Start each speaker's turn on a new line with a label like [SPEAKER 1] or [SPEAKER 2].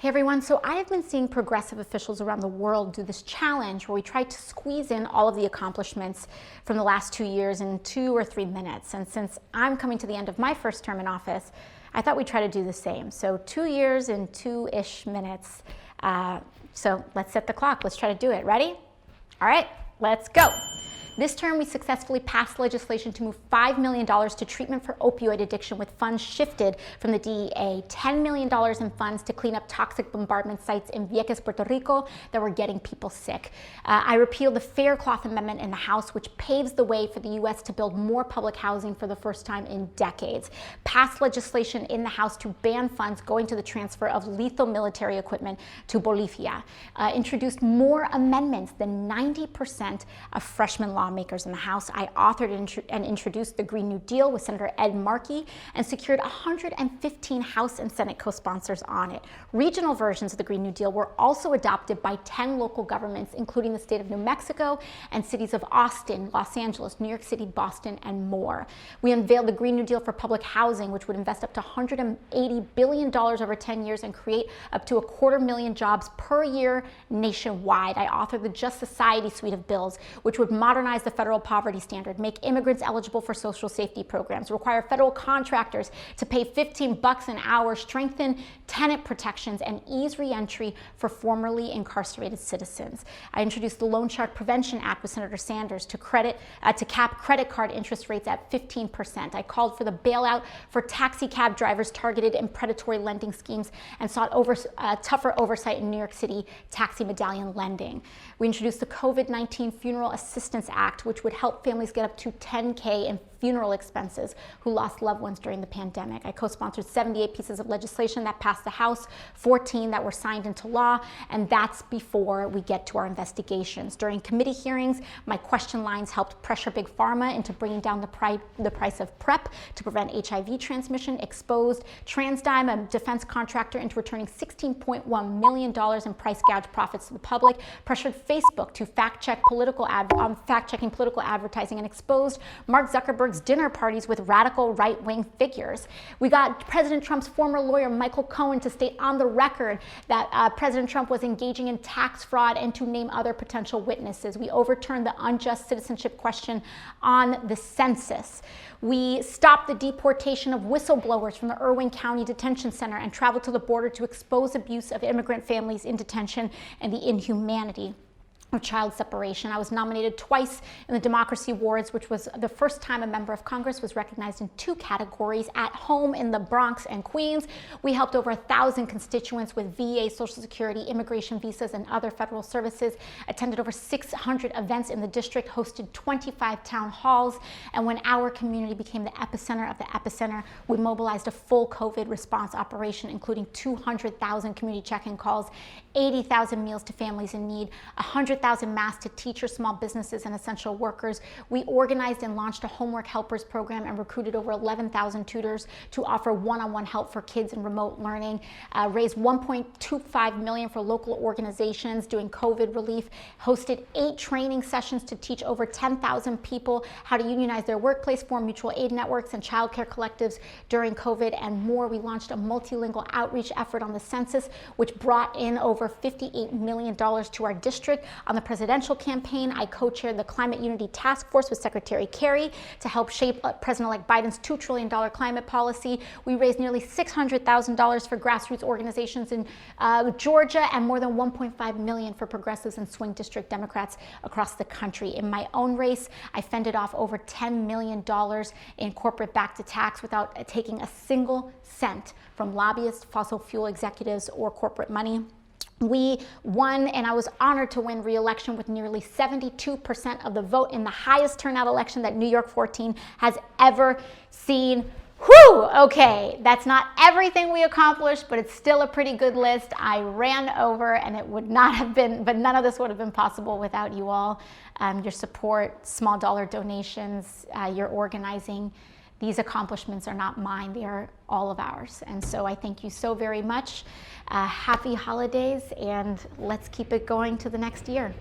[SPEAKER 1] Hey everyone, so I have been seeing progressive officials around the world do this challenge where we try to squeeze in all of the accomplishments from the last 2 years in 2 or 3 minutes. And since I'm coming to the end of my first term in office, I thought we'd try to do the same. So 2 years in 2-ish minutes. So let's set the clock. Let's try to do it. Ready? All right, let's go. This term, we successfully passed legislation to move $5 million to treatment for opioid addiction with funds shifted from the DEA, $10 million in funds to clean up toxic bombardment sites in Vieques, Puerto Rico that were getting people sick. I repealed the Fair Cloth Amendment in the House, which paves the way for the U.S. to build more public housing for the first time in decades. Passed legislation in the House to ban funds going to the transfer of lethal military equipment to Bolivia. Introduced more amendments than 90% of freshman lawmakers in the House. I authored and introduced the Green New Deal with Senator Ed Markey and secured 115 House and Senate co-sponsors on it. Regional versions of the Green New Deal were also adopted by 10 local governments, including the state of New Mexico and cities of Austin, Los Angeles, New York City, Boston, and more. We unveiled the Green New Deal for public housing, which would invest up to $180 billion over 10 years and create up to 250,000 jobs per year nationwide. I authored the Just Society suite of bills, which would modernize the federal poverty standard, make immigrants eligible for social safety programs, require federal contractors to pay $15 an hour, strengthen tenant protections, and ease reentry for formerly incarcerated citizens. I introduced the Loan Shark Prevention Act with Senator Sanders to cap credit card interest rates at 15%. I called for the bailout for taxi cab drivers targeted in predatory lending schemes and sought tougher oversight in New York City taxi medallion lending. We introduced the COVID-19 Funeral Assistance Act, which would help families get up to $10K in funeral expenses who lost loved ones during the pandemic. I co-sponsored 78 pieces of legislation that passed the House, 14 that were signed into law, and that's before we get to our investigations. During committee hearings, my question lines helped pressure Big Pharma into bringing down the price of PrEP to prevent HIV transmission, exposed TransDigm, a defense contractor, into returning $16.1 million in price gouge profits to the public, pressured Facebook to fact-checking political advertising, and exposed Mark Zuckerberg's dinner parties with radical right-wing figures. We got President Trump's former lawyer, Michael Cohen, to state on the record that President Trump was engaging in tax fraud and to name other potential witnesses. We overturned the unjust citizenship question on the census. We stopped the deportation of whistleblowers from the Irwin County Detention Center and traveled to the border to expose abuse of immigrant families in detention and the inhumanity of child separation. I was nominated twice in the Democracy Awards, which was the first time a member of Congress was recognized in 2 categories. At home in the Bronx and Queens, we helped over 1,000 constituents with VA, Social Security, immigration visas, and other federal services, attended over 600 events in the district, hosted 25 town halls, and when our community became the epicenter of the epicenter, we mobilized a full COVID response operation, including 200,000 community check-in calls, 80,000 meals to families in need, 100,000 masks to teachers, small businesses, and essential workers. We organized and launched a homework helpers program and recruited over 11,000 tutors to offer one-on-one help for kids in remote learning, raised $1.25 million for local organizations doing COVID relief, hosted 8 training sessions to teach over 10,000 people how to unionize their workplace, form mutual aid networks and childcare collectives during COVID, and more. We launched a multilingual outreach effort on the census, which brought in over $58 million to our district. On the presidential campaign, I co-chaired the Climate Unity Task Force with Secretary Kerry to help shape President-elect Biden's $2 trillion climate policy. We raised nearly $600,000 for grassroots organizations in Georgia and more than $1.5 million for progressives and swing district Democrats across the country. In my own race, I fended off over $10 million in corporate-backed attacks without taking a single cent from lobbyists, fossil fuel executives, or corporate money. We won, and I was honored to win re-election with nearly 72% of the vote in the highest turnout election that New York 14 has ever seen. Whew, okay, that's not everything we accomplished, but it's still a pretty good list. I ran over, and it would not have been, but none of this would have been possible without you all, your support, small dollar donations, your organizing. These accomplishments are not mine, they are all of ours. And so I thank you so very much. Happy holidays, and let's keep it going to the next year.